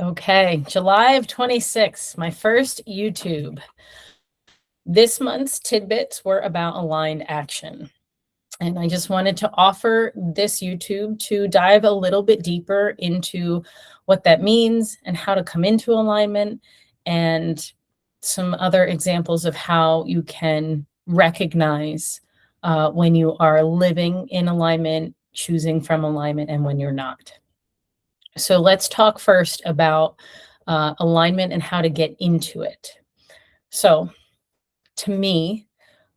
Okay, July of 26, my first YouTube. This month's tidbits were about aligned action. And I just wanted to offer this YouTube to dive a little bit deeper into what that means and how to come into alignment, and some other examples of how you can recognize when you are living in alignment, choosing from alignment, and when you're not. So let's talk first about alignment and how to get into it. So, to me,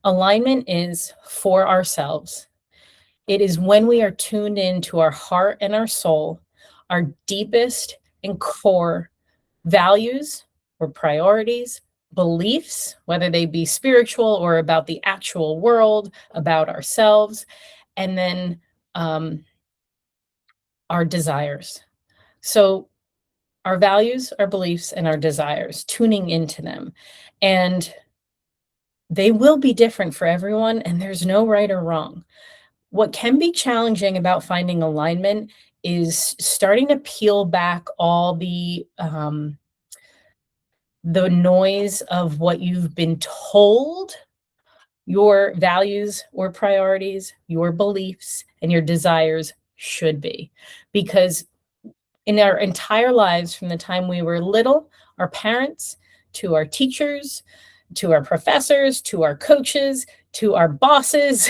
alignment is for ourselves. It is when we are tuned into our heart and our soul, our deepest and core values or priorities, beliefs, whether they be spiritual or about the actual world, about ourselves, and then our desires. So, our values, our beliefs, and our desires, tuning into them. And they will be different for everyone, and there's no right or wrong. What can be challenging about finding alignment is starting to peel back all the noise of what you've been told your values or priorities, your beliefs, and your desires should be. Because in our entire lives, from the time we were little, our parents, to our teachers, to our professors, to our coaches, to our bosses,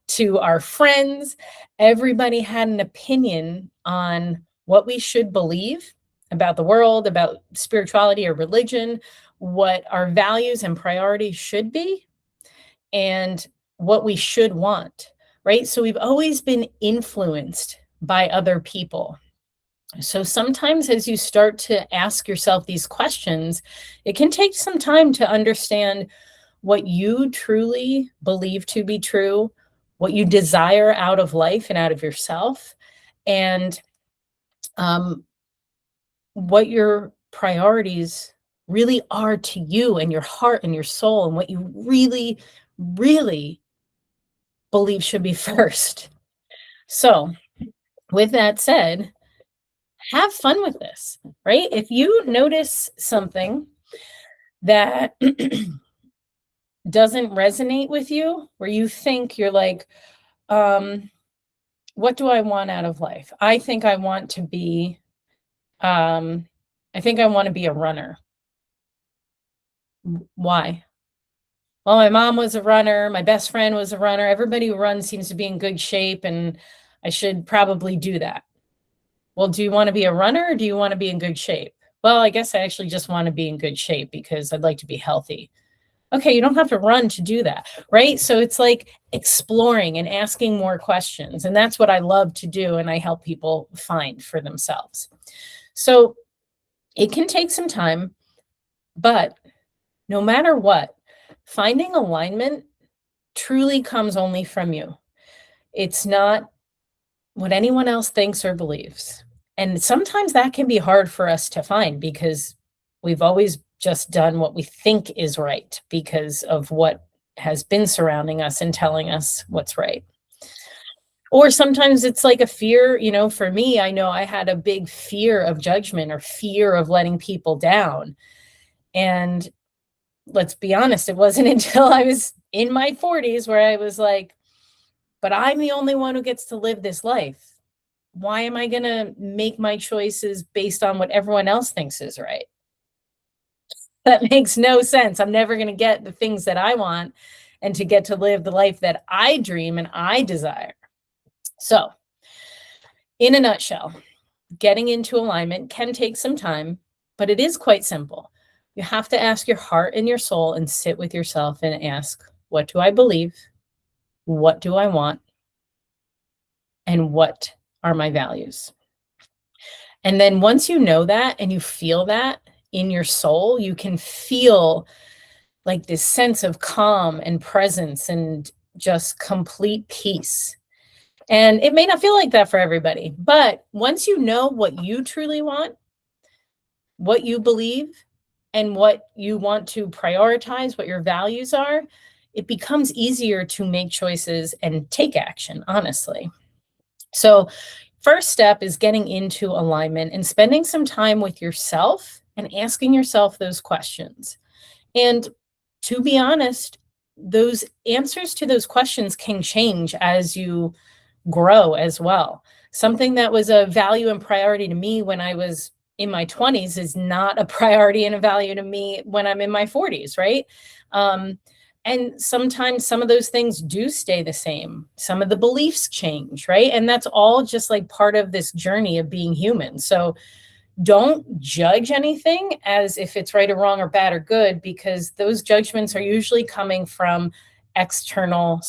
to our friends, everybody had an opinion on what we should believe about the world, about spirituality or religion, what our values and priorities should be, and what we should want, right? So we've always been influenced by other people. So sometimes as you start to ask yourself these questions, it can take some time to understand what you truly believe to be true, what you desire out of life and out of yourself, and what your priorities really are to you and your heart and your soul, and what you really, really believe should be first. So, with that said, have fun with this, right? If you notice something that doesn't resonate with you, where you think you're like, what do I want out of life? I think I want to be, I think I want to be a runner. Why? Well, my mom was a runner. My best friend was a runner. Everybody who runs seems to be in good shape, and I should probably do that. Well, do you want to be a runner or do you want to be in good shape? Well, I guess I actually just want to be in good shape because I'd like to be healthy. Okay, you don't have to run to do that, right? So it's like exploring and asking more questions. And that's what I love to do. And I help people find for themselves. So it can take some time, but no matter what, finding alignment truly comes only from you. It's not what anyone else thinks or believes. And sometimes that can be hard for us to find because we've always just done what we think is right because of what has been surrounding us and telling us what's right. Or sometimes it's like a fear, for me, I know I had a big fear of judgment or fear of letting people down. And let's be honest, it wasn't until I was in my 40s where I was like, but I'm the only one who gets to live this life. Why am I going to make my choices based on what everyone else thinks is right? That makes no sense. I'm never going to get the things that I want and to get to live the life that I dream and I desire. So, in a nutshell, getting into alignment can take some time, but it is quite simple. You have to ask your heart and your soul and sit with yourself and ask, what do I believe? What do I want? And what are my values? And then once you know that and you feel that in your soul, you can feel like this sense of calm and presence and just complete peace. And it may not feel like that for everybody, but once you know what you truly want, what you believe, and what you want to prioritize, what your values are, it becomes easier to make choices and take action, honestly. So first step is getting into alignment and spending some time with yourself and asking yourself those questions. And to be honest, those answers to those questions can change as you grow as well. Something that was a value and priority to me when I was in my 20s is not a priority and a value to me when I'm in my 40s, right? And sometimes some of those things do stay the same. Some of the beliefs change, right? And that's all just like part of this journey of being human. So don't judge anything as if it's right or wrong or bad or good, because those judgments are usually coming from external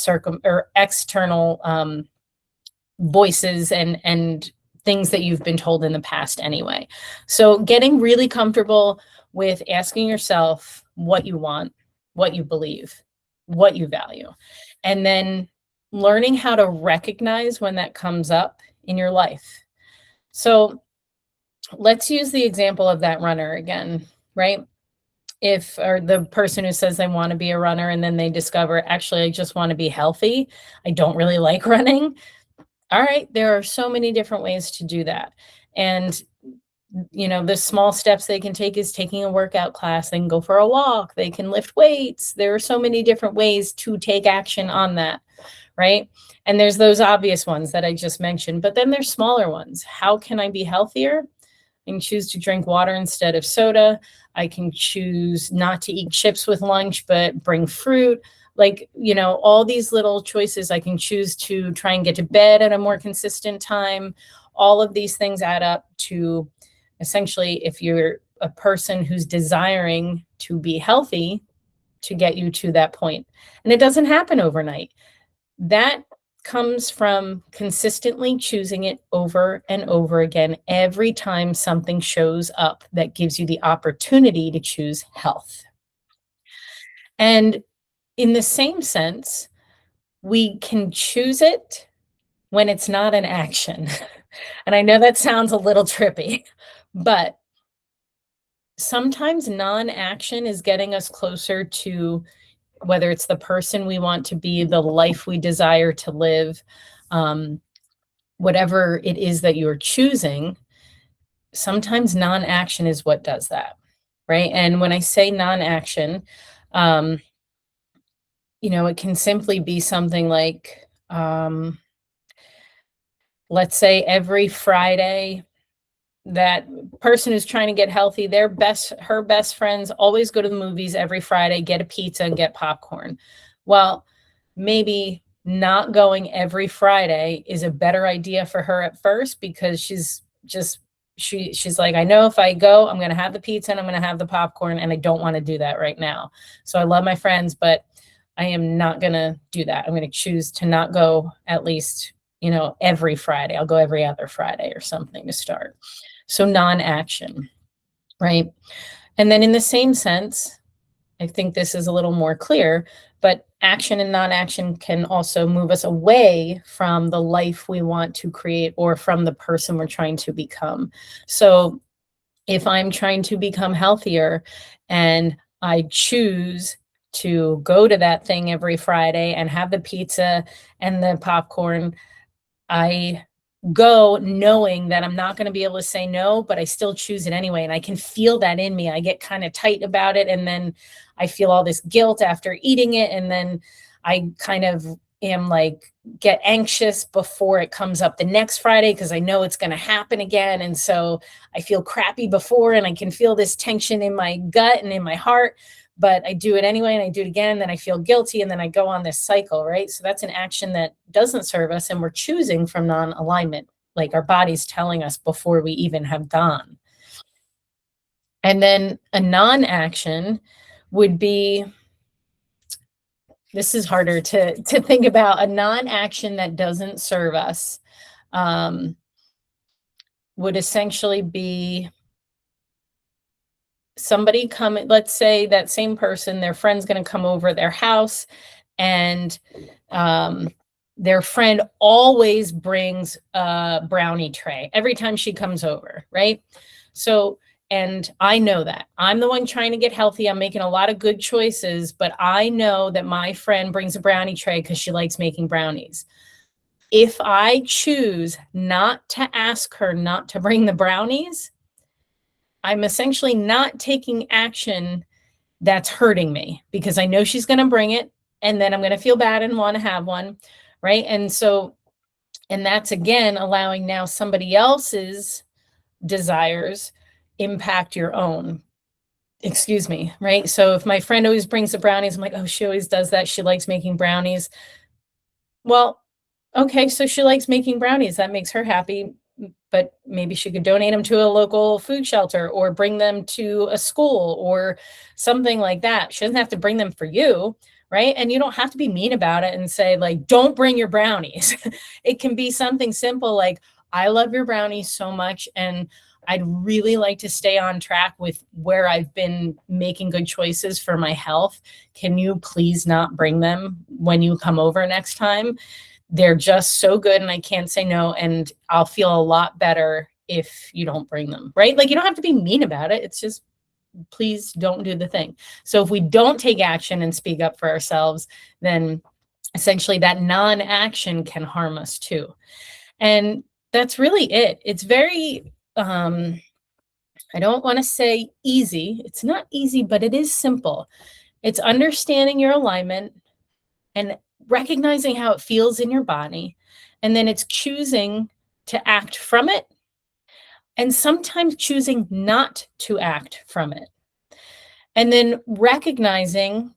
voices and things that you've been told in the past anyway. So getting really comfortable with asking yourself what you want, what you believe, what you value, and then learning how to recognize when that comes up in your life. So let's use the example of that runner again, right? Or the person who says they want to be a runner and then they discover, actually, I just want to be healthy. I don't really like running. All right, there are so many different ways to do that. And, the small steps they can take is taking a workout class. They can go for a walk. They can lift weights. There are so many different ways to take action on that, right? And there's those obvious ones that I just mentioned, but then there's smaller ones. How can I be healthier? I can choose to drink water instead of soda. I can choose not to eat chips with lunch, but bring fruit. All these little choices. I can choose to try and get to bed at a more consistent time. All of these things add up to, essentially, if you're a person who's desiring to be healthy, to get you to that point. And it doesn't happen overnight. That comes from consistently choosing it over and over again every time something shows up that gives you the opportunity to choose health. And in the same sense, we can choose it when it's not an action. And I know that sounds a little trippy, but sometimes non-action is getting us closer to whether it's the person we want to be, the life we desire to live, whatever it is that you're choosing. Sometimes non-action is what does that, right? And when I say non-action, it can simply be something like, let's say every Friday, that person who's trying to get healthy, her best friends always go to the movies every Friday, get a pizza and get popcorn. Well, maybe not going every Friday is a better idea for her at first, because she's like, I know if I go, I'm going to have the pizza and I'm going to have the popcorn, and I don't want to do that right now. So I love my friends, but I am not going to do that. I'm going to choose to not go at least, every Friday. I'll go every other Friday or something to start. So non-action, right? And then in the same sense, I think this is a little more clear, but action and non-action can also move us away from the life we want to create or from the person we're trying to become. So if I'm trying to become healthier and I choose to go to that thing every Friday and have the pizza and the popcorn, I go knowing that I'm not going to be able to say no, but I still choose it anyway. And I can feel that in me. I get kind of tight about it. And then I feel all this guilt after eating it. And then I kind of am like, get anxious before it comes up the next Friday, because I know it's going to happen again. And so I feel crappy before, and I can feel this tension in my gut and in my heart, but I do it anyway, and I do it again, and then I feel guilty, and then I go on this cycle, right? So that's an action that doesn't serve us, and we're choosing from non-alignment, like our body's telling us before we even have gone. And then a non-action would be, this is harder to think about, a non-action that doesn't serve us would essentially be somebody coming, let's say that same person, their friend's going to come over their house, and their friend always brings a brownie tray every time she comes over, right? So, and I know that I'm the one trying to get healthy. I'm making a lot of good choices, but I know that my friend brings a brownie tray because she likes making brownies. If I choose not to ask her not to bring the brownies, I'm essentially not taking action that's hurting me because I know she's going to bring it and then I'm going to feel bad and want to have one. Right. And that's again allowing now somebody else's desires impact your own. Excuse me. Right. So if my friend always brings the brownies, I'm like, oh, she always does that. She likes making brownies. Well, okay, so she likes making brownies. That makes her happy, but maybe she could donate them to a local food shelter or bring them to a school or something like that. She doesn't have to bring them for you, right? And you don't have to be mean about it and say, like, don't bring your brownies. It can be something simple like, I love your brownies so much. And I'd really like to stay on track with where I've been making good choices for my health. Can you please not bring them when you come over next time? They're just so good and I can't say no. And I'll feel a lot better if you don't bring them, right? Like you don't have to be mean about it. It's just, please don't do the thing. So if we don't take action and speak up for ourselves, then essentially that non-action can harm us too. And that's really it. It's very, I don't want to say easy. It's not easy, but it is simple. It's understanding your alignment and recognizing how it feels in your body. And then it's choosing to act from it. And sometimes choosing not to act from it. And then recognizing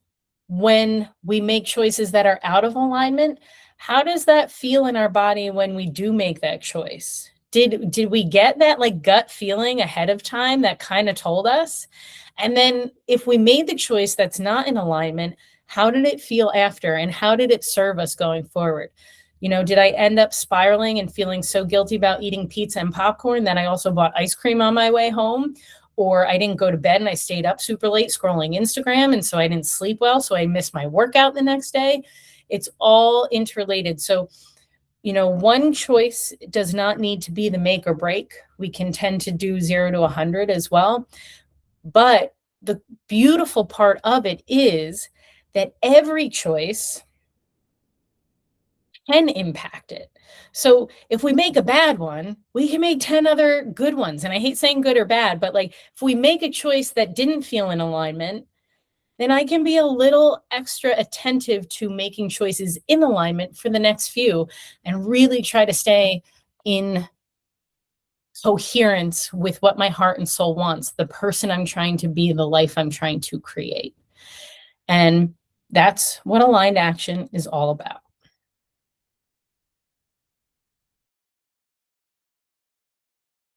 when we make choices that are out of alignment, how does that feel in our body when we do make that choice? Did we get that like gut feeling ahead of time that kind of told us? And then if we made the choice that's not in alignment, how did it feel after and how did it serve us going forward? You know, did I end up spiraling and feeling so guilty about eating pizza and popcorn that I also bought ice cream on my way home? Or I didn't go to bed and I stayed up super late scrolling Instagram. And so I didn't sleep well. So I missed my workout the next day. It's all interrelated. So, you know, one choice does not need to be the make or break. We can tend to do 0 to 100 as well. But the beautiful part of it is that every choice can impact it. So if we make a bad one, we can make 10 other good ones. And I hate saying good or bad, but like if we make a choice that didn't feel in alignment, then I can be a little extra attentive to making choices in alignment for the next few and really try to stay in coherence with what my heart and soul wants, the person I'm trying to be, the life I'm trying to create. And that's what aligned action is all about.